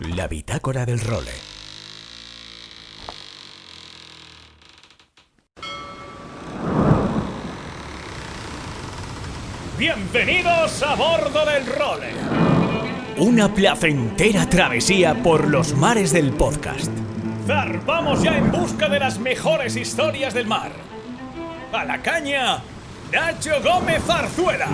La bitácora del role. ¡Bienvenidos a bordo del role! Una placentera travesía por los mares del podcast. ¡Zarpamos ya en busca de las mejores historias del mar! ¡A la caña, Nacho Gómez Zarzuela!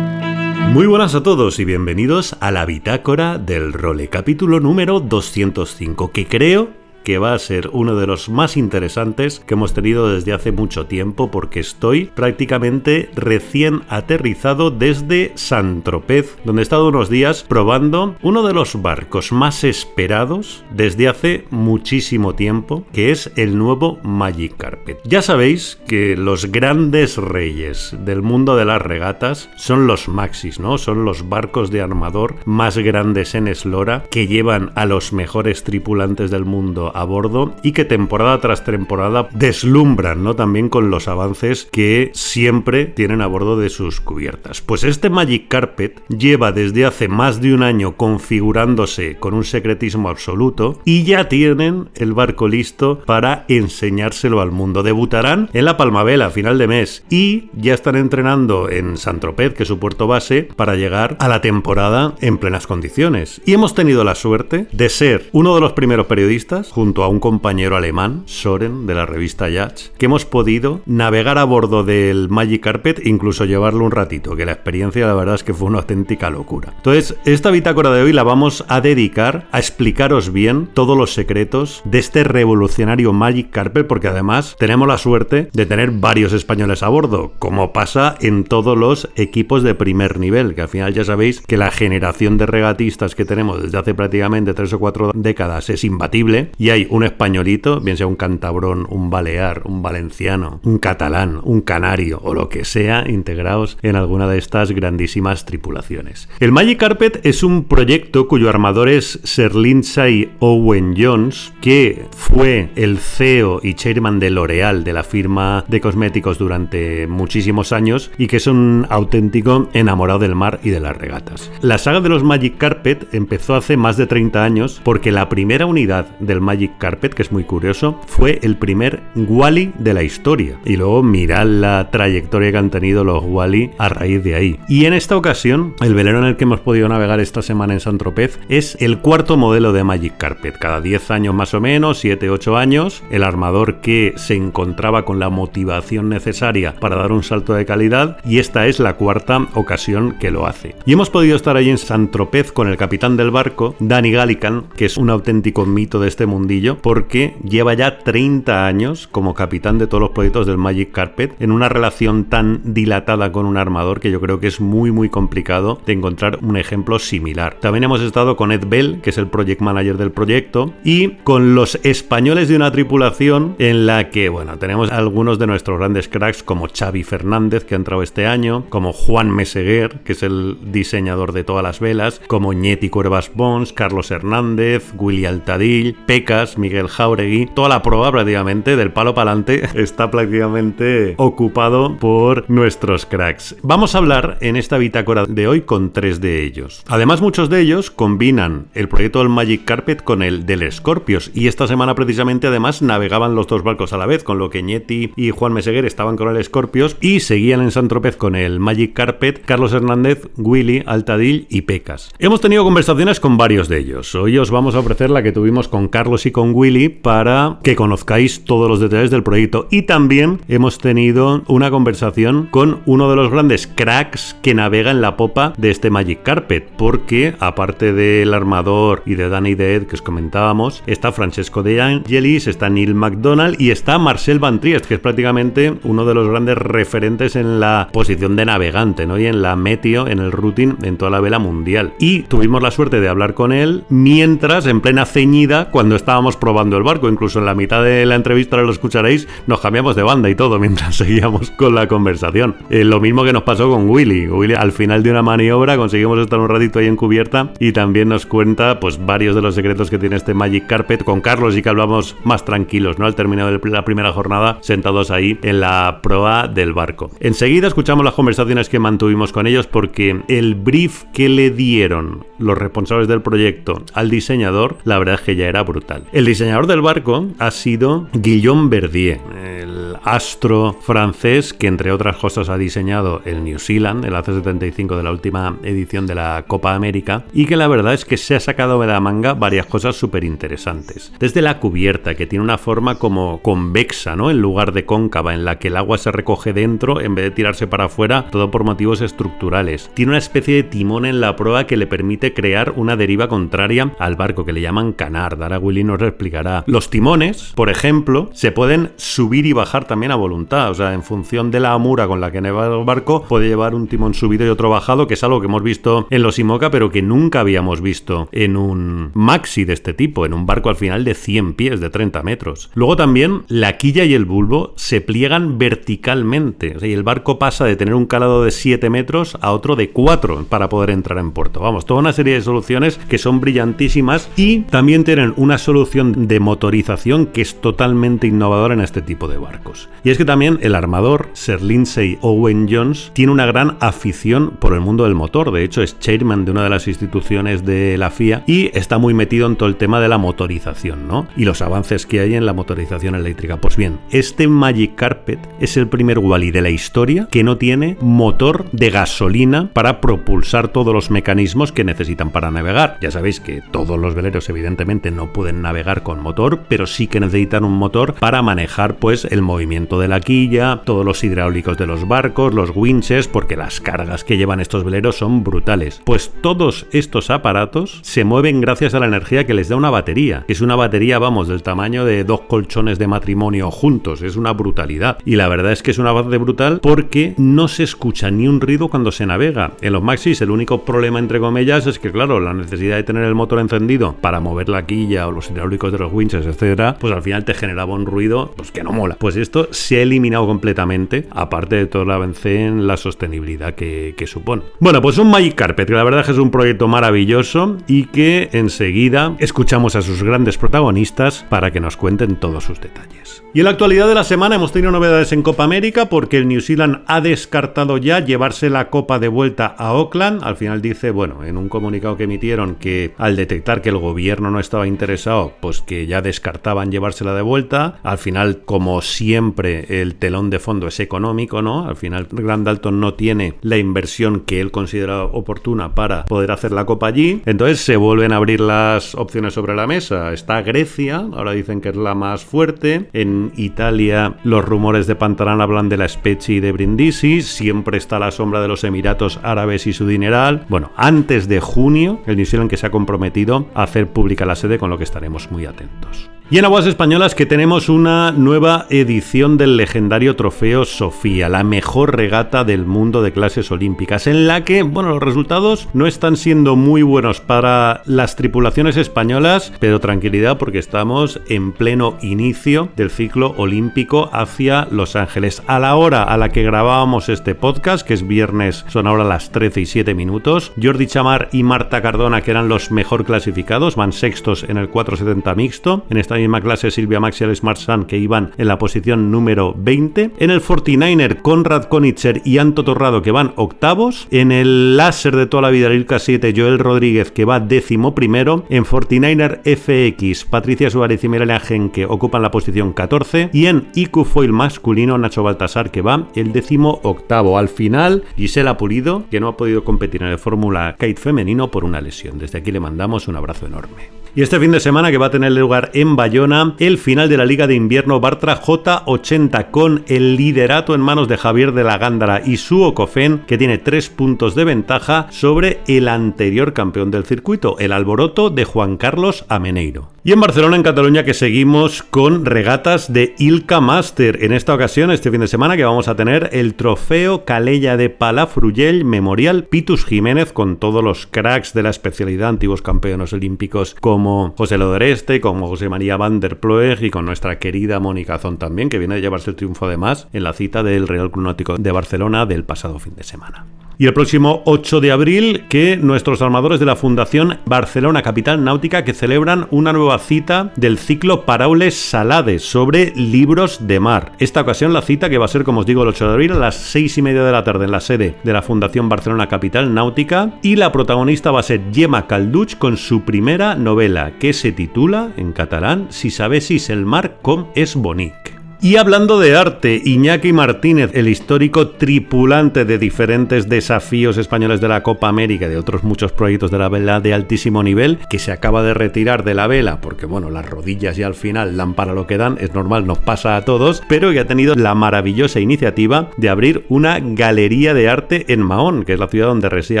Muy buenas a todos y bienvenidos a la bitácora del role, capítulo número 205, que creo que va a ser uno de los más interesantes que hemos tenido desde hace mucho tiempo, porque estoy prácticamente recién aterrizado desde Saint-Tropez, donde he estado unos días probando uno de los barcos más esperados desde hace muchísimo tiempo, que es el nuevo Magic Carpet. Ya sabéis que los grandes reyes del mundo de las regatas son los Maxis, ¿no? Son los barcos de armador más grandes en eslora, que llevan a los mejores tripulantes del mundo a bordo y que temporada tras temporada deslumbran, ¿no? También con los avances que siempre tienen a bordo de sus cubiertas. Pues este Magic Carpet lleva desde hace más de un año configurándose con un secretismo absoluto y ya tienen el barco listo para enseñárselo al mundo. Debutarán en la Palmavela a final de mes y ya están entrenando en Saint-Tropez, que es su puerto base, para llegar a la temporada en plenas condiciones. Y hemos tenido la suerte de ser uno de los primeros periodistas, junto a un compañero alemán, Soren, de la revista Yacht, que hemos podido navegar a bordo del Magic Carpet e incluso llevarlo un ratito, que la experiencia la verdad es que fue una auténtica locura. Entonces, esta bitácora de hoy la vamos a dedicar a explicaros bien todos los secretos de este revolucionario Magic Carpet, porque además tenemos la suerte de tener varios españoles a bordo, como pasa en todos los equipos de primer nivel, que al final ya sabéis que la generación de regatistas que tenemos desde hace prácticamente 3 o 4 décadas es imbatible, y hay un españolito, bien sea un cantabrón, un balear, un valenciano, un catalán, un canario o lo que sea, integrados en alguna de estas grandísimas tripulaciones. El Magic Carpet es un proyecto cuyo armador es Sir Lindsay Owen Jones, que fue el CEO y chairman de L'Oréal, de la firma de cosméticos, durante muchísimos años, y que es un auténtico enamorado del mar y de las regatas. La saga de los Magic Carpet empezó hace más de 30 años porque la primera unidad del Magic Carpet, que es muy curioso, fue el primer Wally de la historia, y luego mirad la trayectoria que han tenido los Wally a raíz de ahí. Y en esta ocasión, el velero en el que hemos podido navegar esta semana en Saint-Tropez es el cuarto modelo de Magic Carpet. Cada 10 años más o menos, 7-8 años, el armador que se encontraba con la motivación necesaria para dar un salto de calidad, y esta es la cuarta ocasión que lo hace. Y hemos podido estar ahí en Saint-Tropez con el capitán del barco, Danny Gallican, que es un auténtico mito de este mundillo, porque lleva ya 30 años como capitán de todos los proyectos del Magic Carpet, en una relación tan dilatada con un armador que yo creo que es muy complicado de encontrar un ejemplo similar. También hemos estado con Ed Bell, que es el project manager del proyecto, y con los españoles de una tripulación en la que, bueno, tenemos algunos de nuestros grandes cracks como Xavi Fernández, que ha entrado este año, como Juan Meseguer, que es el diseñador de todas las velas, como Ñeti Cuervas Bons, Carlos Hernández, Willy Altadill, Pecas, Miguel Jauregui. Toda la proa prácticamente del palo para adelante está prácticamente ocupado por nuestros cracks. Vamos a hablar en esta bitácora de hoy con 3 de ellos. Además, muchos de ellos combinan el proyecto del Magic Carpet con el del Scorpios, y esta semana precisamente además navegaban los dos barcos a la vez, con lo que Ñeti y Juan Meseguer estaban con el Scorpios y seguían en Saint-Tropez con el Magic Carpet Carlos Hernández, Willy Altadill y Pecas. Hemos tenido conversaciones con varios de ellos. Hoy os vamos a ofrecer la que tuvimos con Carlos y con Willy para que conozcáis todos los detalles del proyecto, y también hemos tenido una conversación con uno de los grandes cracks que navega en la popa de este Magic Carpet, porque aparte del armador y de Danny y de Ed que os comentábamos, está Francesco De Angelis, está Neil McDonald y está Marcel Van Triest, que es prácticamente uno de los grandes referentes en la posición de navegante, ¿no? Y en la meteo, en el routing, en toda la vela mundial. Y tuvimos la suerte de hablar con él mientras, en plena ceñida, cuando estaba estábamos probando el barco, incluso en la mitad de la entrevista, lo escucharéis, nos cambiamos de banda y todo mientras seguíamos con la conversación. Lo mismo que nos pasó con Willy. Al final de una maniobra conseguimos estar un ratito ahí en cubierta y también nos cuenta pues varios de los secretos que tiene este Magic Carpet. Con Carlos y que hablamos más tranquilos, ¿no? Al terminar de la primera jornada, sentados ahí en la proa del barco. Enseguida escuchamos las conversaciones que mantuvimos con ellos, porque el brief que le dieron los responsables del proyecto al diseñador, la verdad es que ya era brutal. El diseñador del barco ha sido Guillaume Verdier, el astro francés que entre otras cosas ha diseñado el New Zealand, el AC-75 de la última edición de la Copa América, y que la verdad es que se ha sacado de la manga varias cosas súper interesantes. Desde la cubierta, que tiene una forma como convexa, ¿no? En lugar de cóncava, en la que el agua se recoge dentro en vez de tirarse para afuera, todo por motivos estructurales. Tiene una especie de timón en la proa que le permite crear una deriva contraria al barco, que le llaman canard. Ahora Willy nos lo explicará. Los timones, por ejemplo, se pueden subir y bajar también a voluntad, o sea, en función de la amura con la que navega el barco, puede llevar un timón subido y otro bajado, que es algo que hemos visto en los IMOCA, pero que nunca habíamos visto en un maxi de este tipo, en un barco al final de 100 pies, de 30 metros. Luego también la quilla y el bulbo se pliegan verticalmente, o sea, y el barco pasa de tener un calado de 7 metros a otro de 4 para poder entrar en puerto. Vamos, toda una serie de soluciones que son brillantísimas, y también tienen una solución de motorización que es totalmente innovadora en este tipo de barcos. Y es que también el armador, Sir Lindsay Owen Jones, tiene una gran afición por el mundo del motor. De hecho, es chairman de una de las instituciones de la FIA y está muy metido en todo el tema de la motorización, ¿no? Y los avances que hay en la motorización eléctrica. Pues bien, este Magic Carpet es el primer Wally de la historia que no tiene motor de gasolina para propulsar todos los mecanismos que necesitan para navegar. Ya sabéis que todos los veleros evidentemente no pueden navegar con motor, pero sí que necesitan un motor para manejar pues el movimiento de la quilla, todos los hidráulicos de los barcos, los winches, porque las cargas que llevan estos veleros son brutales. Pues todos estos aparatos se mueven gracias a la energía que les da una batería, que es una batería, vamos, del tamaño de 2 colchones de matrimonio juntos. Es una brutalidad. Y la verdad es que es una base brutal porque no se escucha ni un ruido cuando se navega. En los maxis el único problema, entre comillas, es que claro, la necesidad de tener el motor encendido para mover la quilla o los hidráulicos de los winches, etcétera, pues al final te generaba un ruido pues que no mola. Pues esto se ha eliminado completamente, aparte de todo el avance en la sostenibilidad que supone. Bueno, pues un Magic Carpet, que la verdad es que es un proyecto maravilloso y que enseguida escuchamos a sus grandes protagonistas para que nos cuenten todos sus detalles. Y en la actualidad de la semana hemos tenido novedades en Copa América, porque el New Zealand ha descartado ya llevarse la Copa de vuelta a Auckland. Al final dice, bueno, en un comunicado que emitieron, que al detectar que el gobierno no estaba interesado, pues que ya descartaban llevársela de vuelta. Al final, como siempre, el telón de fondo es económico, ¿no? Al final Grant Dalton no tiene la inversión que él considera oportuna para poder hacer la Copa allí. Entonces se vuelven a abrir las opciones sobre la mesa. Está Grecia, ahora dicen que es la más fuerte. En Italia los rumores de Pantalán hablan de la Spezia y de Brindisi. Siempre está la sombra de los Emiratos Árabes y su dineral. Bueno, antes de junio, el New Zealand que se ha comprometido a hacer pública la sede, con lo que estaremos muy atentos. Y en aguas españolas que tenemos una nueva edición del legendario Trofeo Sofía, la mejor regata del mundo de clases olímpicas, en la que, bueno, los resultados no están siendo muy buenos para las tripulaciones españolas, pero tranquilidad porque estamos en pleno inicio del ciclo olímpico hacia Los Ángeles. A la hora a la que grabábamos este podcast, que es viernes, son ahora las 13:07, Jordi Chamar y Marta Cardona, que eran los mejor clasificados, van sextos en el 470 mixto. En esta misma clase Silvia Maxi y Alex Marsan, que iban en la posición número 20. En el 49er, Konrad Konitzer y Anto Torrado, que van octavos. En el láser de toda la vida, el Ilka 7, Joel Rodríguez, que va 11º. En 49er FX, Patricia Suárez y Melania Genke ocupan la posición 14. Y en IQ Foil masculino, Nacho Baltasar, que va el 18º. Al final, Gisela Pulido, que no ha podido competir en el Fórmula Kite femenino por una lesión. Desde aquí le mandamos un abrazo enorme. Y este fin de semana, que va a tener lugar en Bayona, el final de la Liga de Invierno Bartra J80, con el liderato en manos de Javier de la Gándara y su Ocofen, que tiene 3 puntos de ventaja sobre el anterior campeón del circuito, el Alboroto de Juan Carlos Ameneiro. Y en Barcelona, en Cataluña, que seguimos con regatas de Ilka Master. En esta ocasión, este fin de semana, que vamos a tener el Trofeo Calella de Palafrugell Memorial Pitus Jiménez, con todos los cracks de la especialidad, antiguos campeones olímpicos como como José Lodoreste, como José María Van der Ploeg y con nuestra querida Mónica Zon también, que viene a llevarse el triunfo además en la cita del Real Club Náutico de Barcelona del pasado fin de semana. Y el próximo 8 de abril, que nuestros armadores de la Fundación Barcelona Capital Náutica que celebran una nueva cita del ciclo Paraules Salades sobre libros de mar. Esta ocasión la cita que va a ser, como os digo, el 8 de abril a las 6:30 de la tarde en la sede de la Fundación Barcelona Capital Náutica, y la protagonista va a ser Gemma Calduch con su primera novela que se titula, en catalán, Si sabessis el mar com és bonic. Y hablando de arte, Iñaki Martínez, el histórico tripulante de diferentes desafíos españoles de la Copa América y de otros muchos proyectos de la vela de altísimo nivel, que se acaba de retirar de la vela porque, bueno, las rodillas ya al final dan para lo que dan, es normal, nos pasa a todos, pero que ha tenido la maravillosa iniciativa de abrir una galería de arte en Mahón, que es la ciudad donde reside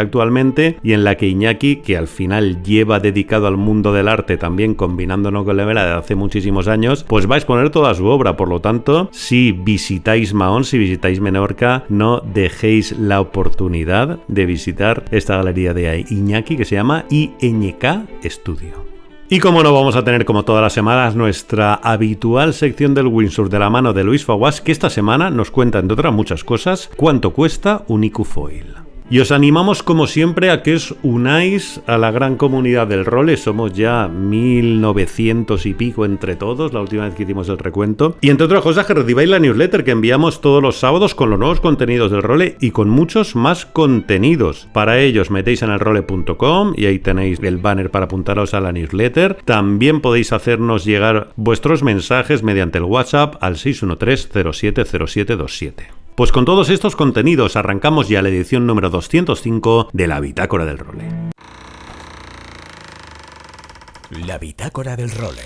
actualmente, y en la que Iñaki, que al final lleva dedicado al mundo del arte también combinándolo con la vela de hace muchísimos años, pues va a exponer toda su obra. Por lo tanto, si visitáis Mahón, si visitáis Menorca, no dejéis la oportunidad de visitar esta galería de Iñaki que se llama INK Studio. Y como no, vamos a tener como todas las semanas nuestra habitual sección del windsurf de la mano de Luis Faguas, que esta semana nos cuenta, entre otras muchas cosas, cuánto cuesta un IQ Foil. Y os animamos como siempre a que os unáis a la gran comunidad del role. Somos ya 1900 y pico entre todos, la última vez que hicimos el recuento. Y entre otras cosas que recibáis la newsletter que enviamos todos los sábados con los nuevos contenidos del role y con muchos más contenidos. Para ello os metéis en elrole.com y ahí tenéis el banner para apuntaros a la newsletter. También podéis hacernos llegar vuestros mensajes mediante el WhatsApp al 613-070727. Pues con todos estos contenidos arrancamos ya la edición número 205 de la Bitácora del Role. La Bitácora del Role.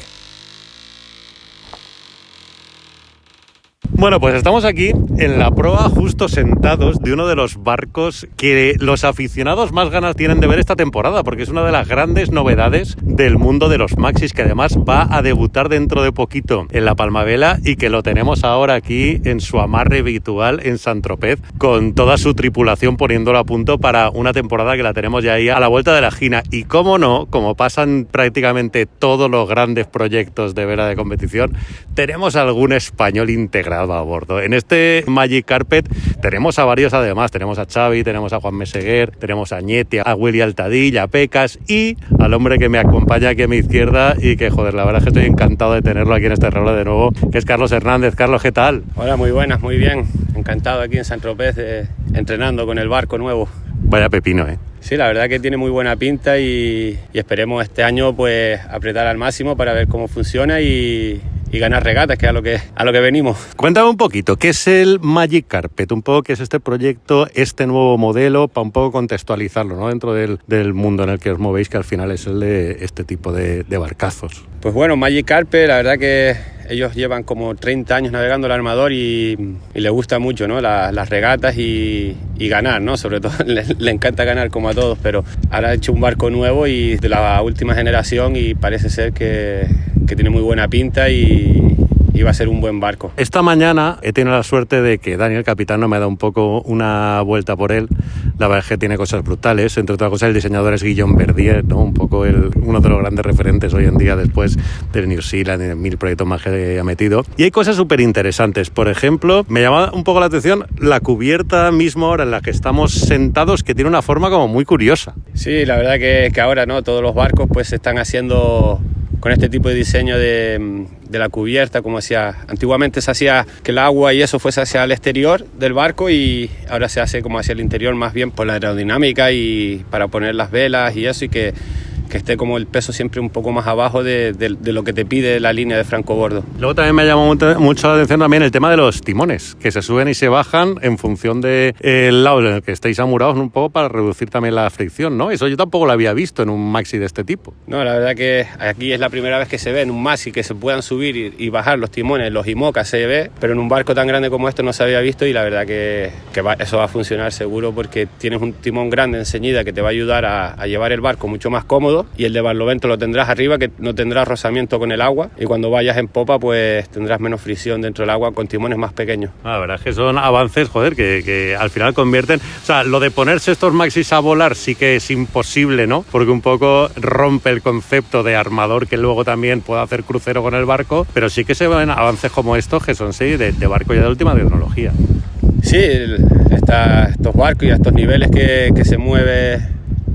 Bueno, pues estamos aquí en la proa, justo sentados de uno de los barcos que los aficionados más ganas tienen de ver esta temporada, porque es una de las grandes novedades del mundo de los maxis, que además va a debutar dentro de poquito en la Palmavela y que lo tenemos ahora aquí en su amarre habitual en Saint-Tropez, con toda su tripulación poniéndolo a punto para una temporada que la tenemos ya ahí a la vuelta de la esquina. Y cómo no, como pasan prácticamente todos los grandes proyectos de vela de competición, tenemos algún español integrado a bordo. En este Magic Carpet tenemos a varios además, tenemos a Xavi, tenemos a Juan Meseguer, tenemos a Ñeti, a Willy Altadí, a Pecas y al hombre que me acompaña aquí a mi izquierda y que, joder, la verdad es que estoy encantado de tenerlo aquí en este rol de nuevo, que es Carlos Hernández. Carlos, ¿qué tal? Hola, muy buenas, muy bien. Encantado aquí en Saint-Tropez entrenando con el barco nuevo. Vaya pepino, ¿eh? Sí, la verdad que tiene muy buena pinta y esperemos este año pues apretar al máximo para ver cómo funciona y ganar regatas, que es a lo que venimos. Cuéntame un poquito, ¿qué es el Magic Carpet? Un poco, ¿qué es este proyecto, este nuevo modelo, para un poco contextualizarlo, ¿no? Dentro del mundo en el que os movéis, que al final es el de este tipo de barcazos. Pues bueno, Magic Carpet, la verdad que ellos llevan como 30 años navegando el armador y les gusta mucho, ¿no? Las regatas y ganar, ¿no? Sobre todo le encanta ganar como a todos, pero ahora ha hecho un barco nuevo y de la última generación y parece ser que tiene muy buena pinta y va a ser un buen barco. Esta mañana he tenido la suerte de que Daniel Capitano me ha dado un poco una vuelta por él. La verdad es que tiene cosas brutales. Entre otras cosas, el diseñador es Guillaume Verdier, ¿no? Un poco uno de los grandes referentes hoy en día después del New Zealand y de 1000 proyectos más que ha metido. Y hay cosas súper interesantes. Por ejemplo, me llama un poco la atención la cubierta mismo ahora en la que estamos sentados, que tiene una forma como muy curiosa. Sí, la verdad que ahora, ¿no? Todos los barcos pues se están haciendo con este tipo de diseño de la cubierta, como antiguamente se hacía que el agua y eso fuese hacia el exterior del barco y ahora se hace como hacia el interior, más bien por la aerodinámica y para poner las velas y eso, y que esté como el peso siempre un poco más abajo de lo que te pide la línea de francobordo. Luego también me llamó mucho la atención también el tema de los timones, que se suben y se bajan en función del lado en el que estéis amurados, un poco para reducir también la fricción, ¿no? Eso yo tampoco lo había visto en un maxi de este tipo. No, la verdad que aquí es la primera vez que se ve en un maxi que se puedan subir y bajar los timones, los IMOCA se ve, pero en un barco tan grande como este no se había visto y la verdad que eso va a funcionar seguro porque tienes un timón grande enseguida que te va a ayudar a llevar el barco mucho más cómodo fondo, y el de barlovento lo tendrás arriba, que no tendrás rozamiento con el agua, y cuando vayas en popa pues tendrás menos fricción dentro del agua con timones más pequeños. La verdad es que son avances, joder, que al final convierten... O sea, lo de ponerse estos maxis a volar sí que es imposible, ¿no? Porque un poco rompe el concepto de armador que luego también puede hacer crucero con el barco, pero sí que se ven avances como estos que son sí de barco ya de última tecnología. Sí, estos barcos y a estos niveles que se mueve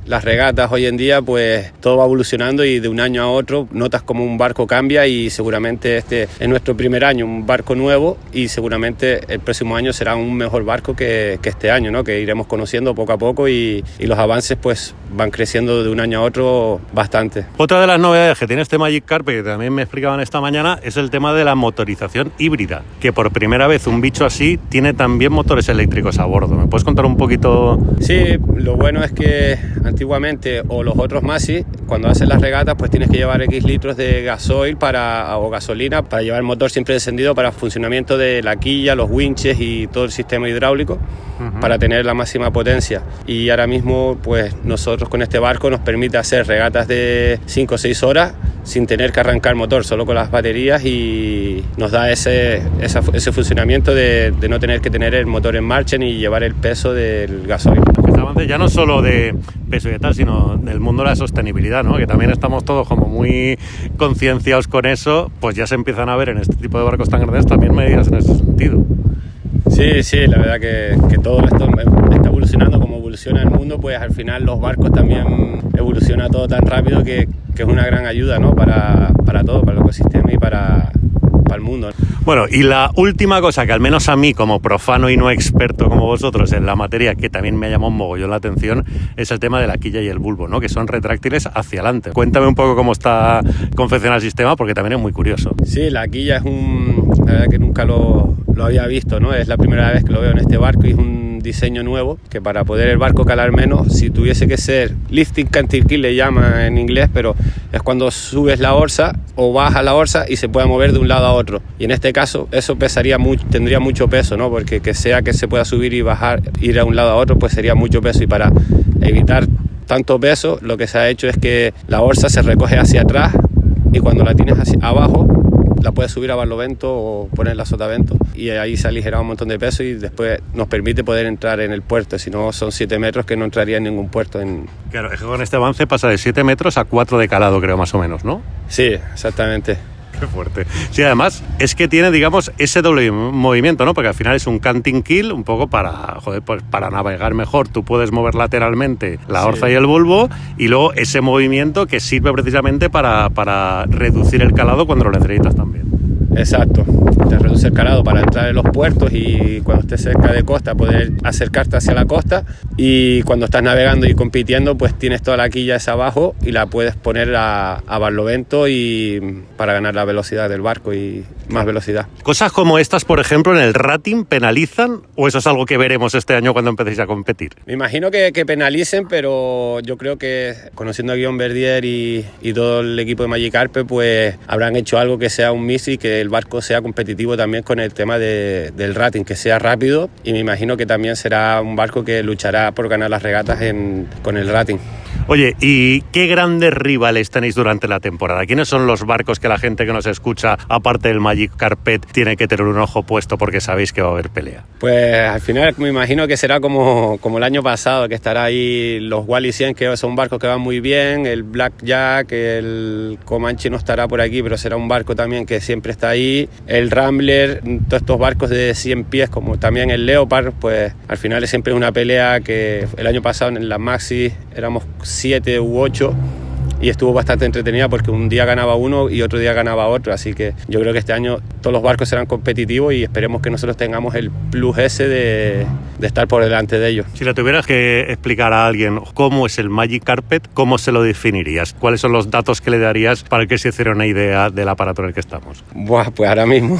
las regatas hoy en día, pues todo va evolucionando y de un año a otro notas como un barco cambia, y seguramente este es nuestro primer año, un barco nuevo, y seguramente el próximo año será un mejor barco que este año, ¿no? Que iremos conociendo poco a poco y los avances pues van creciendo de un año a otro bastante. Otra de las novedades que tiene este Magic Carpet, que también me explicaban esta mañana, es el tema de la motorización híbrida, que por primera vez un bicho así tiene también motores eléctricos a bordo. ¿Me puedes contar un poquito? Sí, lo bueno es que antiguamente, o los otros maxis, cuando haces las regatas pues tienes que llevar X litros de gasoil o gasolina para llevar el motor siempre encendido para el funcionamiento de la quilla, los winches y todo el sistema hidráulico, para tener la máxima potencia. Y ahora mismo pues nosotros con este barco nos permite hacer regatas de 5 o 6 horas sin tener que arrancar el motor, solo con las baterías, y nos da ese funcionamiento de no tener que tener el motor en marcha ni llevar el peso del gasoil. Este avance ya no solo de peso y tal, sino del mundo de la sostenibilidad, ¿no? Que también estamos todos como muy concienciados con eso, pues ya se empiezan a ver en este tipo de barcos tan grandes también medidas en ese sentido. Sí, la verdad que todo esto está evolucionando como evoluciona el mundo, pues al final los barcos también evoluciona todo tan rápido que es una gran ayuda, ¿no? para todo, para el ecosistema y para el mundo. Bueno, y la última cosa que al menos a mí, como profano y no experto como vosotros en la materia, que también me llamó un mogollón la atención, es el tema de la quilla y el bulbo, ¿no? Que son retráctiles hacia adelante. Cuéntame un poco cómo está confeccionado el sistema, porque también es muy curioso. Sí, la quilla la verdad que nunca lo había visto, ¿no? Es la primera vez que lo veo en este barco y es un diseño nuevo que para poder el barco calar menos, si tuviese que ser lifting cantil kill le llama en inglés, pero es cuando subes la orza o bajas la orza y se puede mover de un lado a otro. Y en este caso eso tendría mucho peso, ¿no? Porque que se pueda subir y bajar, ir a un lado a otro, pues sería mucho peso, y para evitar tanto peso lo que se ha hecho es que la orza se recoge hacia atrás y cuando la tienes hacia abajo la puedes subir a barlovento o ponerla a sotavento, y ahí se aligera un montón de peso y después nos permite poder entrar en el puerto. Si no, son 7 metros que no entraría en ningún puerto. Claro, es que con este avance pasa de 7 metros a 4 de calado, creo, más o menos, ¿no? Sí, exactamente. Qué fuerte. Sí, además es que tiene, digamos, ese doble movimiento, ¿no? Porque al final es un canting kill un poco pues para navegar mejor. Tú puedes mover lateralmente la orza y el bulbo, y luego ese movimiento que sirve precisamente para reducir el calado cuando lo necesitas también. Exacto, te reduce el calado para entrar en los puertos y cuando estés cerca de costa poder acercarte hacia la costa, y cuando estás navegando y compitiendo pues tienes toda la quilla esa abajo y la puedes poner a barlovento y para ganar la velocidad del barco y más velocidad. ¿Cosas como estas, por ejemplo, en el rating penalizan, o eso es algo que veremos este año cuando empecéis a competir? Me imagino que penalicen, pero yo creo que conociendo a Guillaume Verdier y todo el equipo de Magic Carpet pues habrán hecho algo que sea un mix y que el barco sea competitivo también con el tema del rating, que sea rápido, y me imagino que también será un barco que luchará por ganar las regatas con el rating. Oye, ¿y qué grandes rivales tenéis durante la temporada? ¿Quiénes son los barcos que la gente que nos escucha, aparte del Magic Carpet, tiene que tener un ojo puesto porque sabéis que va a haber pelea? Pues al final me imagino que será como el año pasado, que estará ahí los Wally 100, que son barcos que van muy bien, el Blackjack, el Comanche no estará por aquí, pero será un barco también que siempre está ahí, el Rambler, todos estos barcos de 100 pies, como también el Leopard, pues al final es siempre una pelea que el año pasado en la Maxi éramos 7 u 8 y estuvo bastante entretenida porque un día ganaba uno y otro día ganaba otro, así que yo creo que este año todos los barcos serán competitivos y esperemos que nosotros tengamos el plus ese de estar por delante de ellos. Si le tuvieras que explicar a alguien cómo es el Magic Carpet, ¿cómo se lo definirías? ¿Cuáles son los datos que le darías para que se hiciera una idea del aparato en el que estamos? Buah, pues ahora mismo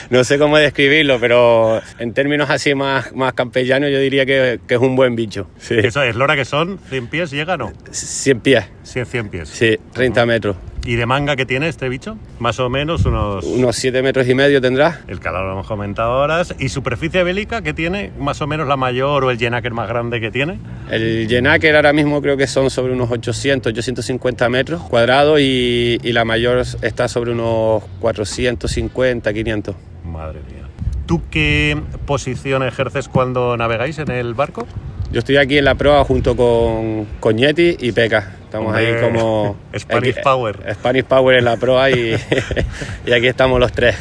no sé cómo describirlo, pero en términos así más campellanos yo diría que es un buen bicho. Sí. ¿Eso es, Lora, que son 100 pies llega, no? 100 pies. 100 pies. Sí, 30 metros. ¿Y de manga qué tiene este bicho? Más o menos unos 7,5 metros tendrá. El calado lo hemos comentado ahora. ¿Y superficie bélica qué tiene? Más o menos la mayor o el Jenaker más grande que tiene. El Jenaker ahora mismo creo que son sobre unos 850 metros cuadrados y la mayor está sobre unos 450, 500. Madre mía. ¿Tú qué posición ejerces cuando navegáis en el barco? Yo estoy aquí en la proa junto con Yeti y Peka. Estamos ahí como... Spanish Power. Spanish Power en la proa y aquí estamos los tres.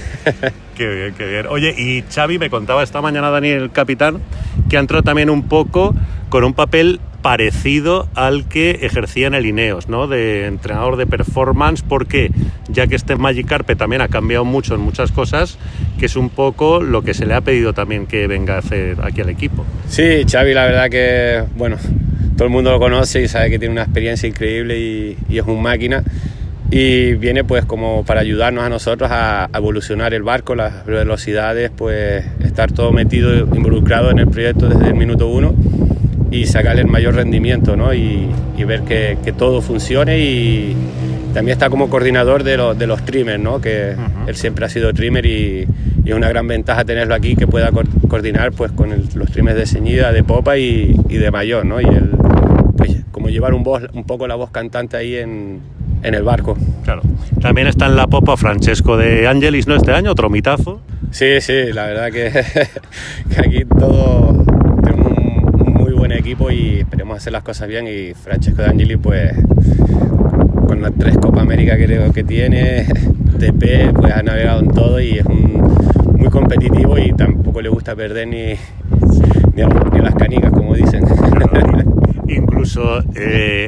Qué bien, qué bien. Oye, y Xavi me contaba esta mañana, Daniel, el capitán, que ha entrado también un poco con un papel parecido al que ejercía en el Ineos, ¿no? De entrenador de performance, porque ya que este Magic Carpet también ha cambiado mucho en muchas cosas, que es un poco lo que se le ha pedido también que venga a hacer aquí al equipo. Sí, Xavi, la verdad que, bueno, todo el mundo lo conoce y sabe que tiene una experiencia increíble y es un máquina. Y viene pues como para ayudarnos a nosotros a evolucionar el barco, las velocidades, pues estar todo metido, involucrado en el proyecto desde el minuto 1 y sacarle el mayor rendimiento, ¿no? Y ver que todo funcione, y también está como coordinador de los trimmers, ¿no? Que él siempre ha sido trimmer y es una gran ventaja tenerlo aquí, que pueda coordinar pues con los trimmers de ceñida, de popa y de mayor, ¿no? Y él, pues, como llevar un poco la voz cantante ahí en el barco. Claro. También está en la popa Francesco de Angelis, ¿no? Este año, otro mitazo. Sí, la verdad que aquí todo tenemos un muy buen equipo y esperemos hacer las cosas bien. Y Francesco de Angelis, pues con las 3 Copa América creo que tiene, TP, pues ha navegado en todo y es muy competitivo y tampoco le gusta perder ni a las canicas, como dicen. Incluso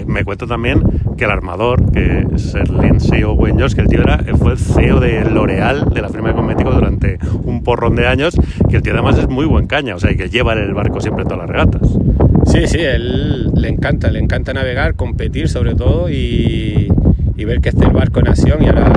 me cuento también que el armador, que es el Lindsay Owen Jones, que el tío fue el CEO de L'Oreal, de la firma de cosméticos, durante un porrón de años, que el tío además es muy buen caña, o sea, que lleva el barco siempre en todas las regatas. Sí, él le encanta navegar, competir sobre todo y ver que esté el barco en acción. Y ahora,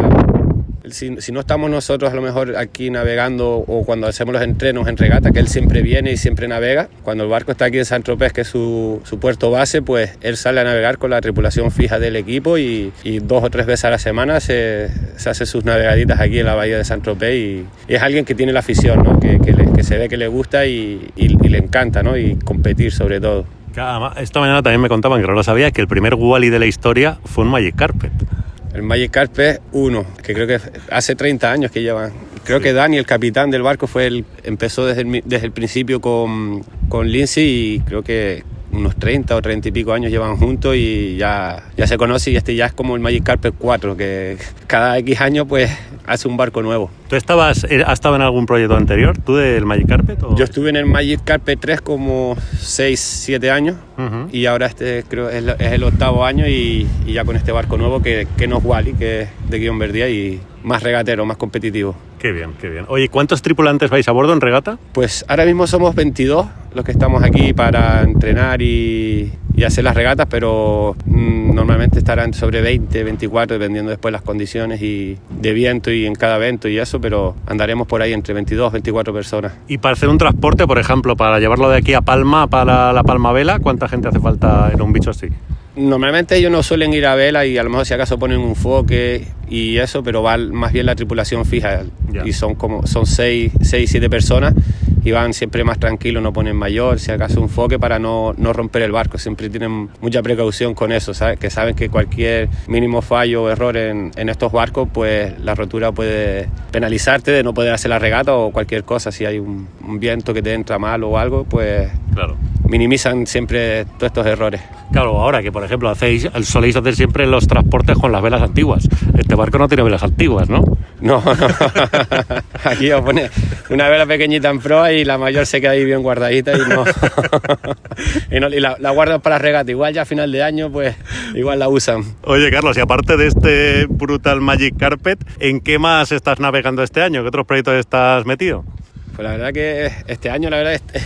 si no estamos nosotros a lo mejor aquí navegando o cuando hacemos los entrenos en regata, que él siempre viene y siempre navega, cuando el barco está aquí en Saint-Tropez, que es su puerto base, pues él sale a navegar con la tripulación fija del equipo y 2 o 3 veces a la semana se hace sus navegaditas aquí en la bahía de Saint-Tropez y es alguien que tiene la afición, ¿no? que se ve que le gusta y le encanta, ¿no? Y competir sobre todo. Esta mañana también me contaban, que no lo sabía, que el primer Wally de la historia fue un Magic Carpet. El Magic Carpet 1, que creo que hace 30 años que llevan. Creo que Dani, el capitán del barco, empezó desde el principio con Lindsay y creo que unos 30 o 30 y pico años llevan juntos y ya se conoce, y este ya es como el Magic Carpet 4, que cada X años pues hace un barco nuevo. ¿Tú has estado en algún proyecto anterior, tú del Magic Carpet? ¿O? Yo estuve en el Magic Carpet 3 como 6-7 años y ahora creo es el 8º año y ya con este barco nuevo que no es Wally, que es de Guillaume Verdier y más regatero, más competitivo. Qué bien, qué bien. Oye, ¿cuántos tripulantes vais a bordo en regata? Pues ahora mismo somos 22 los que estamos aquí para entrenar y hacer las regatas, pero normalmente estarán sobre 20, 24, dependiendo después las condiciones y de viento y en cada evento y eso, pero andaremos por ahí entre 22, 24 personas. Y para hacer un transporte, por ejemplo, para llevarlo de aquí a Palma, para la Palma Vela, ¿cuánta gente hace falta en un bicho así? Normalmente ellos no suelen ir a vela y a lo mejor si acaso ponen un foque y eso, pero va más bien la tripulación fija. Ya. Y son 6, 7 personas y van siempre más tranquilos, no ponen mayor, si acaso un foque para no romper el barco. Siempre tienen mucha precaución con eso, ¿sabes? Que saben que cualquier mínimo fallo o error en estos barcos, pues la rotura puede penalizarte de no poder hacer la regata o cualquier cosa. Si hay un viento que te entra mal o algo, pues claro, minimizan siempre todos estos errores. Claro, ahora que por ejemplo soléis hacer siempre los transportes con las velas antiguas. Este barco no tiene velas antiguas, ¿no? No. Aquí os pone una vela pequeñita en proa y la mayor se queda ahí bien guardadita y la guardan para regata. Igual ya a final de año, pues igual la usan. Oye, Carlos, y aparte de este brutal Magic Carpet, ¿en qué más estás navegando este año? ¿Qué otros proyectos estás metido? Pues la verdad que este año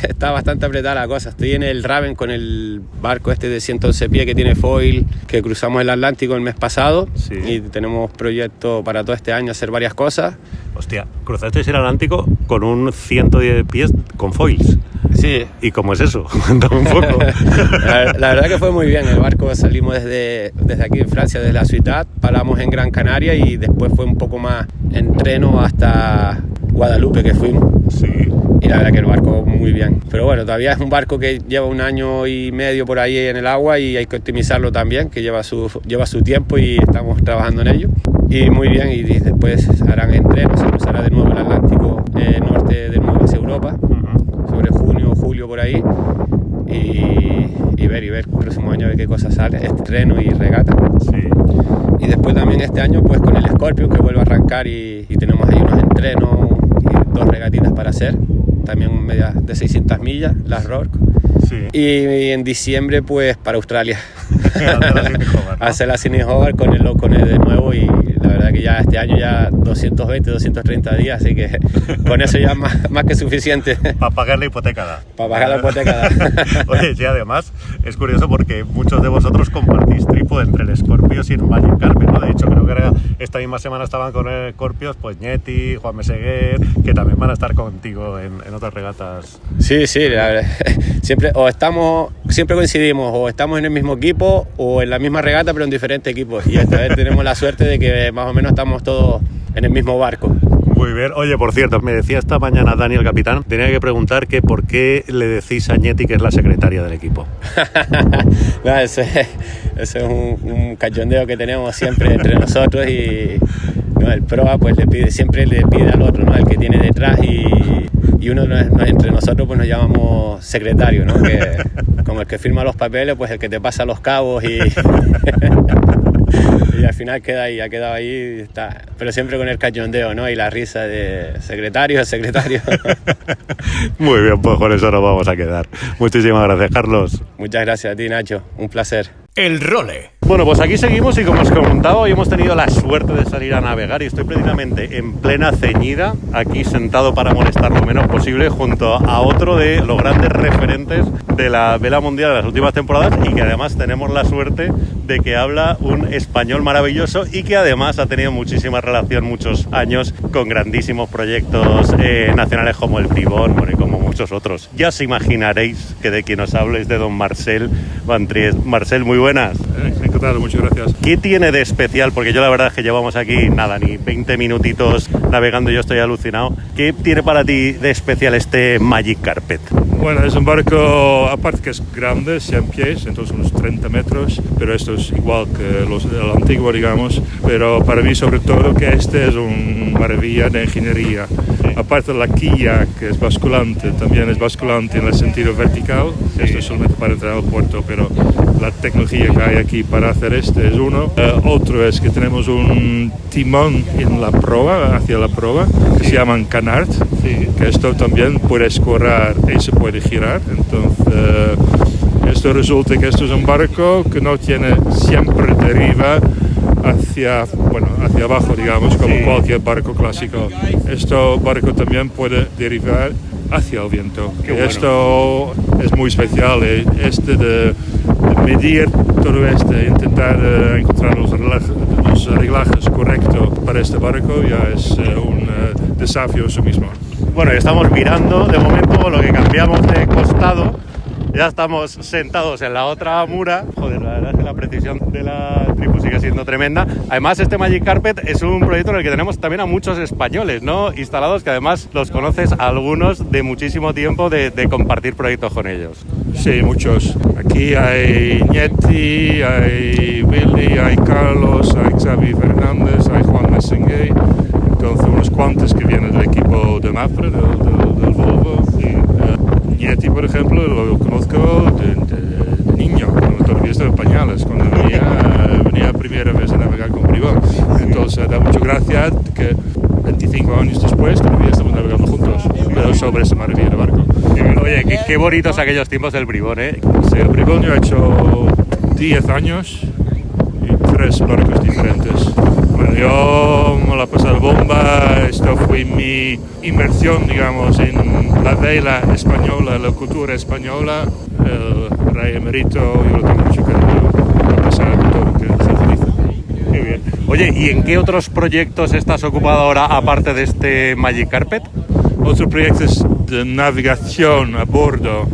está bastante apretada la cosa. Estoy en el Raven con el barco de 111 pies que tiene foil, que cruzamos el Atlántico el mes pasado. Sí. Y tenemos proyecto para todo este año hacer varias cosas. Hostia, cruzasteis el Atlántico con un 110 pies con foils. Sí. ¿Y cómo es eso? Cuéntame un poco. La verdad que fue muy bien. El barco salimos desde aquí en Francia, desde la ciudad, paramos en Gran Canaria y después fue un poco más entreno hasta Guadalupe que fuimos. Sí. Y la verdad que el barco muy bien. Pero bueno, todavía es un barco que lleva 1 año y medio por ahí en el agua y hay que optimizarlo también, que lleva su tiempo y estamos trabajando en ello. Y muy bien, y después harán entrenos, se cruzará de nuevo el Atlántico norte de nuevo hacia Europa, sobre junio o julio por ahí. Y ver el próximo año a ver qué cosas sale, estreno y regata. Sí. Y después también este año pues con el Scorpion que vuelve a arrancar y tenemos ahí unos entrenos y 2 regatitas para hacer, también medias de 600 millas, las Rourke. Sí. Y en diciembre pues para Australia. Hacer la Sydney Hobart con el de nuevo y la verdad que ya este año ya 220, 230 días, así que con eso ya más que suficiente. Para pagar la hipoteca. Para pagar la hipoteca. Oye, y además es curioso porque muchos de vosotros compartís trípode entre el Scorpios y el Magic Carpet, ¿no? De hecho, creo que esta misma semana estaban con el Scorpios, pues Ñeti, Juan Meseguer, que también van a estar contigo en otras regatas. Sí, la verdad. Siempre coincidimos, o estamos en el mismo equipo o en la misma regata, pero en diferentes equipos. Y esta vez tenemos la suerte de que más o menos estamos todos en el mismo barco. Muy bien. Oye, por cierto, me decía esta mañana Dani, el capitán, tenía que preguntar que por qué le decís a Ñeti que es la secretaria del equipo. No, ese es un cachondeo que tenemos siempre entre nosotros y no, el proa pues siempre le pide al otro, ¿no? El que tiene detrás y uno entre nosotros pues nos llamamos secretario, ¿no? Que, como el que firma los papeles, pues el que te pasa los cabos y al final ha quedado ahí, está, pero siempre con el cachondeo, ¿no? Y la risa de secretario. Muy bien, pues con eso nos vamos a quedar. Muchísimas gracias, Carlos. Muchas gracias a ti, Nacho, un placer. El Role. Bueno, pues aquí seguimos y como os comentaba, hoy hemos tenido la suerte de salir a navegar y estoy precisamente en plena ceñida, aquí sentado para molestar lo menos posible, junto a otro de los grandes referentes de la vela mundial de las últimas temporadas y que además tenemos la suerte de que habla un español maravilloso y que además ha tenido muchísima relación, muchos años, con grandísimos proyectos nacionales como el Bribón, bueno, y como muchos otros. Ya os imaginaréis que de quien os hablo es de don Marcel Van Triest. Marcel, muy buenas. Encantado, muchas gracias. ¿Qué tiene de especial? Porque yo la verdad es que llevamos aquí, nada, ni 20 minutitos navegando y yo estoy alucinado. ¿Qué tiene para ti de especial este Magic Carpet? Bueno, es un barco, aparte que es grande, 100 pies, entonces unos 30 metros, pero esto es igual que el antiguo, digamos. Pero para mí, sobre todo, que este es una maravilla de ingeniería. Sí. Aparte la quilla, que es basculante, también es basculante en el sentido vertical. Sí. Esto es solamente para entrar al puerto, pero la tecnología que hay aquí para hacer este es uno. Otro es que tenemos un timón en la proa, hacia la proa, que se llaman canard, que esto también puede escorrer y se puede girar. Entonces, esto resulta que esto es un barco que no tiene siempre deriva hacia abajo, digamos, como cualquier barco clásico. Este barco también puede derivar hacia el viento. Bueno. Esto es muy especial. De medir todo esto, intentar encontrar los reglajes correctos para este barco, ya es un desafío en sí mismo. Bueno, estamos mirando de momento lo que cambiamos de costado. Ya estamos sentados en la otra mura. Joder, la verdad es que la precisión de la tripu sigue siendo tremenda. Además, este Magic Carpet es un proyecto en el que tenemos también a muchos españoles, ¿no? Instalados, que además los conoces algunos de muchísimo tiempo de compartir proyectos con ellos. Sí, muchos. Aquí hay Ñeti, hay Willy, hay Carlos, hay Xavi Fernández, hay Juan Meseguer. Entonces, unos cuantos que vienen del equipo de Mapfre, del Volvo. Ñeti, por ejemplo, lo conozco de niño, cuando todavía estaba en pañales, cuando venía primera vez a navegar con Bribón. Entonces, da mucha gracia que 25 años después todavía estamos navegando juntos, pero sobre esa maravilla de barco. Oye, qué bonitos aquellos tiempos del Bribón, ¿eh? Sí, el Bribón yo he hecho 10 años y 3 barcos diferentes. Bueno, yo me la pasé bomba, esto fue mi inmersión, digamos, en la vela española, la cultura española, el rey emérito, yo lo tengo mucho cariño, a pasar todo lo que se dice. Qué bien. Oye, ¿y en qué otros proyectos estás ocupado ahora, aparte de este Magic Carpet? Otros proyectos de navegación a bordo,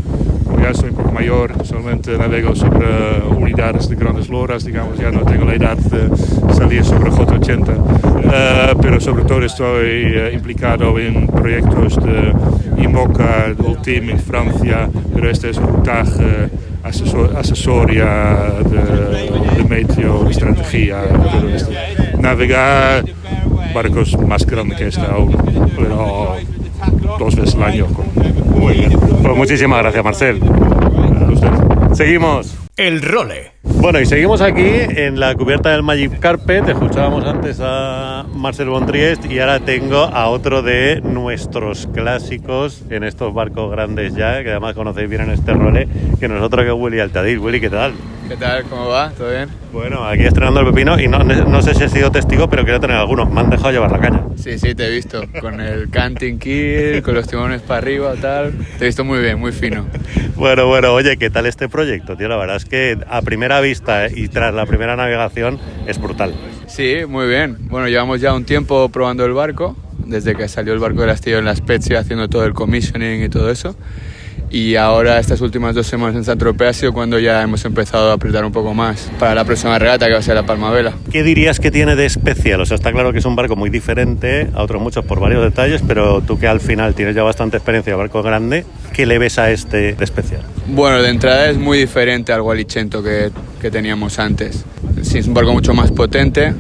ya soy un poco mayor, solamente navego sobre unidades de grandes loras, digamos, ya no tengo la edad de salir sobre J80, pero sobre todo estoy implicado en proyectos de IMOCA, de Ultim en Francia, pero este es un rutaje asesoría de meteo, de estrategia, todo esto. Navegar barcos más grandes que este aún, pero 2 veces al año. Muy bien. Pues muchísimas gracias, Marcel. A usted. Seguimos. El Role. Bueno, y seguimos aquí en la cubierta del Magic Carpet. Escuchábamos antes a Marcel Bontriest y ahora tengo a otro de nuestros clásicos en estos barcos grandes ya, que además conocéis bien en este role, que nosotros, que es Willy Altadir. Willy, ¿qué tal? ¿Qué tal? ¿Cómo va? ¿Todo bien? Bueno, aquí estrenando el pepino y no sé si he sido testigo, pero quiero tener algunos. Me han dejado llevar la caña. Sí, te he visto. Con el canting kill, con los timones para arriba, tal. Te he visto muy bien, muy fino. Bueno, oye, ¿qué tal este proyecto, tío? La verdad es que a primera vista y tras la primera navegación es brutal. Sí, muy bien. Bueno, llevamos ya un tiempo probando el barco, desde que salió el barco del astillero en La Spezia, haciendo todo el commissioning y todo eso. Y ahora estas últimas 2 semanas en Saint-Tropez ha sido cuando ya hemos empezado a apretar un poco más para la próxima regata, que va a ser la Palma Vela. ¿Qué dirías que tiene de especial? O sea, está claro que es un barco muy diferente a otros muchos por varios detalles, pero tú, que al final tienes ya bastante experiencia de barco grande, ¿qué le ves a este de especial? Bueno, de entrada es muy diferente al Gualicento que teníamos antes. Sí, es un barco mucho más potente,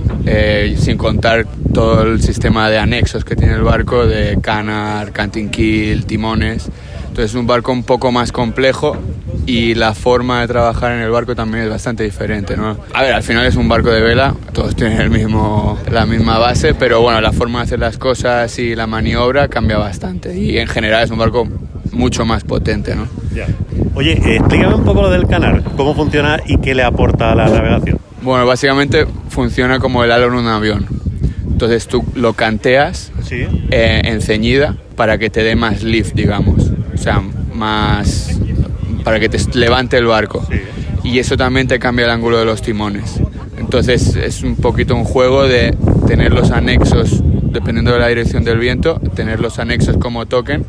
sin contar todo el sistema de anexos que tiene el barco, de canard, canting kill, timones. Entonces es un barco un poco más complejo y la forma de trabajar en el barco también es bastante diferente, ¿no? A ver, al final es un barco de vela, todos tienen la misma base, pero bueno, la forma de hacer las cosas y la maniobra cambia bastante y en general es un barco mucho más potente, ¿no? Ya. Oye, explícame un poco lo del canard, cómo funciona y qué le aporta a la navegación. Bueno, básicamente funciona como el halo en un avión. Entonces tú lo canteas ¿Sí? En ceñida para que te dé más lift, digamos. O sea, más para que te levante el barco. Sí. Y eso también te cambia el ángulo de los timones. Entonces es un poquito un juego de tener los anexos, dependiendo de la dirección del viento, tener los anexos como toquen,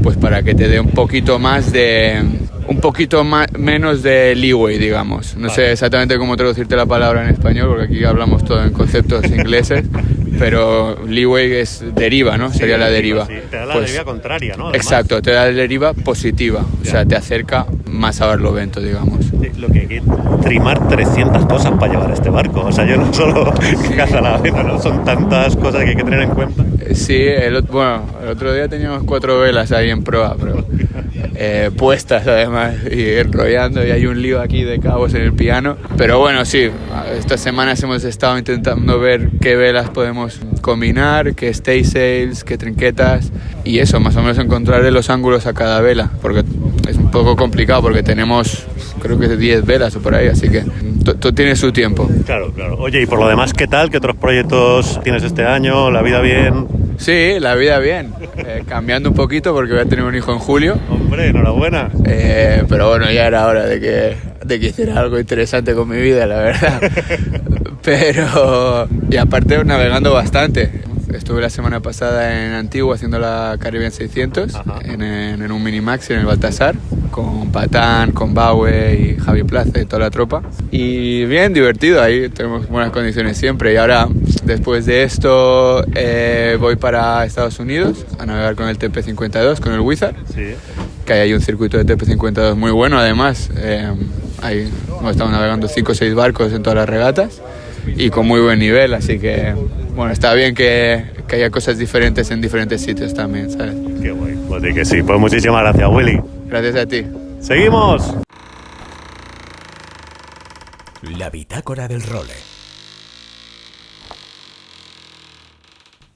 pues para que te dé un poquito menos de leeway, digamos. No sé exactamente cómo traducirte la palabra en español, porque aquí hablamos todo en conceptos ingleses, pero leeway es deriva, ¿no? Sería la deriva. Sí. Te da la Pues, deriva contraria, ¿no? Además. Exacto, te da la deriva positiva, o sea, te acerca más a barlovento, digamos. Sí, lo que hay que trimar 300 cosas para llevar este barco. O sea, yo no solo caza la vela, ¿no? Son tantas cosas que hay que tener en cuenta. Sí, el otro día teníamos 4 velas ahí en proa, pero puestas además y enrollando, y hay un lío aquí de cabos en el piano. Pero bueno, sí, estas semanas hemos estado intentando ver qué velas podemos combinar, qué staysails, qué trinquetas, y eso, más o menos encontrar los ángulos a cada vela, porque es un poco complicado porque tenemos, creo que 10 velas o por ahí, así que todo tiene su tiempo. Claro. Oye, y por lo demás, ¿qué tal? ¿Qué otros proyectos tienes este año? ¿La vida bien? Sí, la vida bien, cambiando un poquito porque voy a tener un hijo en julio. Hombre, enhorabuena. Pero bueno, ya era hora de que hiciera algo interesante con mi vida, la verdad. Y aparte navegando bastante. Estuve la semana pasada en Antigua haciendo la Caribbean 600 en un Minimax en el Baltasar, con Patán, con Baue y Javi Plaza y toda la tropa. Y bien, divertido, ahí tenemos buenas condiciones siempre. Y ahora, después de esto, voy para Estados Unidos a navegar con el TP52, con el Wizard. Sí. Que hay un circuito de TP52 muy bueno, además. Ahí hemos estado navegando 5 o 6 barcos en todas las regatas y con muy buen nivel, así que bueno, está bien que haya cosas diferentes en diferentes sitios también, ¿sabes? Qué guay. Pues sí que sí. Pues muchísimas gracias, Willy. Gracias a ti. ¡Seguimos! La bitácora del Role.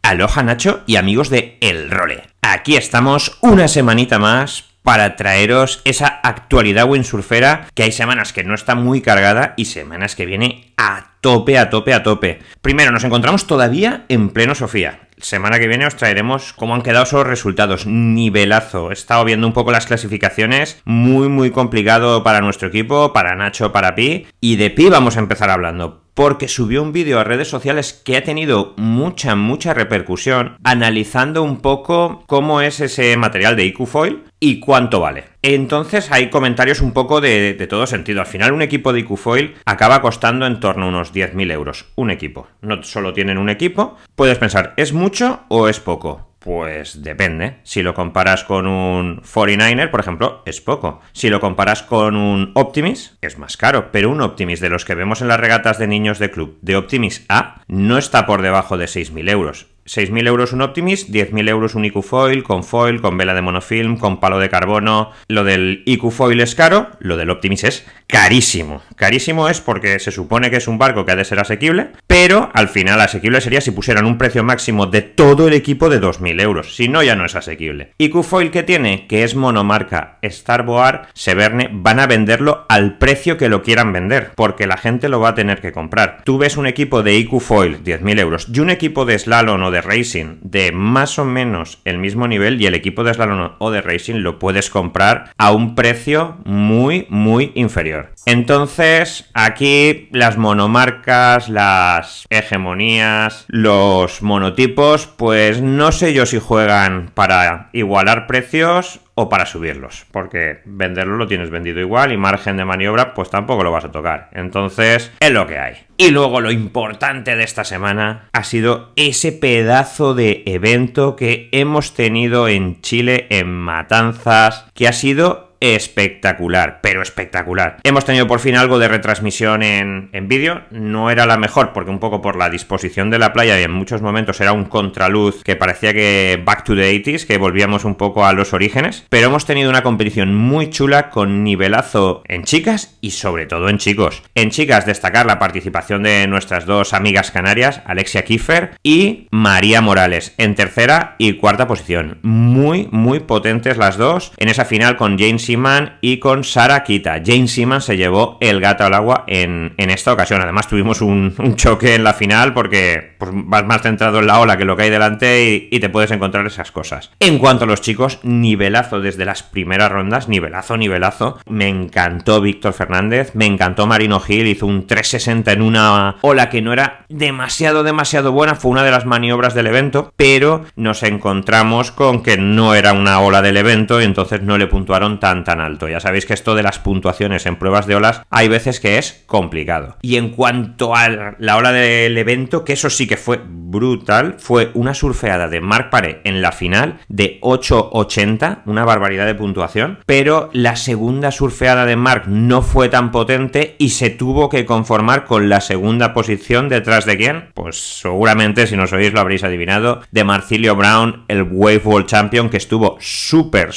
Aloha Nacho y amigos de El Role. Aquí estamos una semanita más para traeros esa actualidad windsurfera, que hay semanas que no está muy cargada y semanas que viene a tope. Primero, nos encontramos todavía en pleno Sofía. Semana que viene os traeremos cómo han quedado esos resultados. Nivelazo. He estado viendo un poco las clasificaciones. Muy complicado para nuestro equipo, para Nacho, para Pi. Y de Pi vamos a empezar hablando. porque subió un vídeo a redes sociales que ha tenido mucha repercusión, analizando un poco cómo es ese material de IQ Foil y cuánto vale. Entonces hay comentarios un poco de todo sentido. Al final un equipo de IQ Foil acaba costando en torno a unos 10.000 euros. Un equipo. No solo tienen un equipo. Puedes pensar, ¿es mucho o es poco? Pues depende. Si lo comparas con un 49er, por ejemplo, es poco. Si lo comparas con un Optimis, es más caro. Pero un Optimis de los que vemos en las regatas de niños de club, de Optimis A, no está por debajo de 6.000 euros. 6.000 euros un Optimis, 10.000 euros un IQ Foil, con vela de monofilm, con palo de carbono. Lo del IQ Foil es caro, lo del Optimis es carísimo. Carísimo es porque se supone que es un barco que ha de ser asequible, pero al final asequible sería si pusieran un precio máximo de todo el equipo de 2.000 euros. Si no, ya no es asequible. IQ Foil que tiene, que es monomarca, Starboard, Severne, van a venderlo al precio que lo quieran vender, porque la gente lo va a tener que comprar. Tú ves un equipo de IQ Foil, 10.000 euros, y un equipo de slalom o de racing de más o menos el mismo nivel, y el equipo de slalom o de racing lo puedes comprar a un precio muy inferior. Entonces aquí las monomarcas, las hegemonías, los monotipos, pues no sé yo si juegan para igualar precios o para subirlos, porque venderlo lo tienes vendido igual y margen de maniobra pues tampoco lo vas a tocar. Entonces es lo que hay. Y luego lo importante de esta semana ha sido ese pedazo de evento que hemos tenido en Chile, en Matanzas, que ha sido espectacular, pero espectacular. Hemos tenido por fin algo de retransmisión en vídeo. No era la mejor porque un poco por la disposición de la playa y en muchos momentos era un contraluz que parecía que back to the 80s, que volvíamos un poco a los orígenes, pero hemos tenido una competición muy chula con nivelazo en chicas y sobre todo en chicos. En chicas destacar la participación de nuestras dos amigas canarias, Alexia Kiefer y María Morales, en tercera y cuarta posición. Muy potentes las dos en esa final con Jane Seaman y con Sara Kita. Jane Seaman se llevó el gato al agua en esta ocasión. Además tuvimos un choque en la final porque pues, vas más centrado en la ola que lo que hay delante y te puedes encontrar esas cosas. En cuanto a los chicos, nivelazo desde las primeras rondas, nivelazo. Me encantó Víctor Fernández, me encantó Marino Gil, hizo un 360 en una ola que no era demasiado buena, fue una de las maniobras del evento, pero nos encontramos con que no era una ola del evento y entonces no le puntuaron tan alto. Ya sabéis que esto de las puntuaciones en pruebas de olas hay veces que es complicado. Y en cuanto a la ola del evento, que eso sí que fue brutal, fue una surfeada de Marc Paré en la final de 8.80, una barbaridad de puntuación, pero la segunda surfeada de Marc no fue tan potente y se tuvo que conformar con la segunda posición. ¿Detrás de quién? Pues seguramente, si nos oís lo habréis adivinado, de Marcilio Brown, el Wave World Champion, que estuvo súper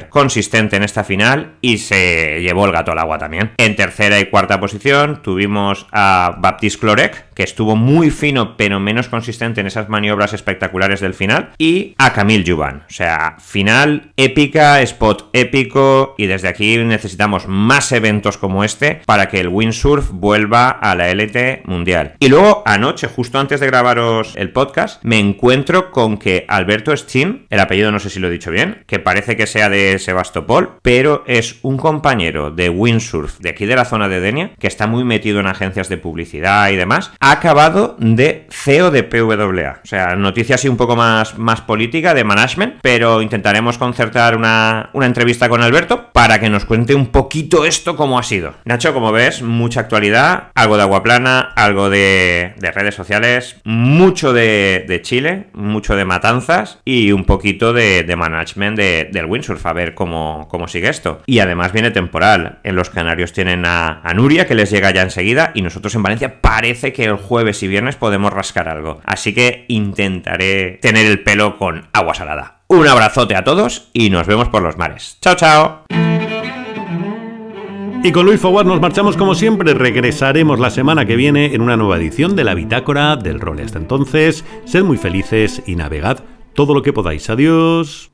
consistente en esta final y se llevó el gato al agua también. En tercera y cuarta posición tuvimos a Baptiste Clorec, que estuvo muy fino pero menos consistente en esas maniobras espectaculares del final, y a Camille Juvan. O sea, final épica, spot épico, y desde aquí necesitamos más eventos como este para que el windsurf vuelva a la élite mundial. Y luego anoche, justo antes de grabaros el podcast, me encuentro con que Alberto Steen, el apellido no sé si lo he dicho bien, que parece que sea de Sebastopol, pero es un compañero de windsurf de aquí de la zona de Denia, que está muy metido en agencias de publicidad y demás, ha acabado de CEO de PWA. O sea, noticia así un poco más política, de management, pero intentaremos concertar una entrevista con Alberto para que nos cuente un poquito esto cómo ha sido. Nacho, como ves, mucha actualidad, algo de agua plana, algo de redes sociales, mucho de Chile, mucho de Matanzas y un poquito de management del windsurf, a ver cómo sigue esto. Y además viene temporal. En los Canarios tienen a Nuria, que les llega ya enseguida, y nosotros en Valencia parece que el jueves y viernes podemos rascar algo. Así que intentaré tener el pelo con agua salada. Un abrazote a todos y nos vemos por los mares. ¡Chao! Y con Luis Forward nos marchamos como siempre. Regresaremos la semana que viene en una nueva edición de la Bitácora del Role. Hasta entonces, sed muy felices y navegad todo lo que podáis. Adiós.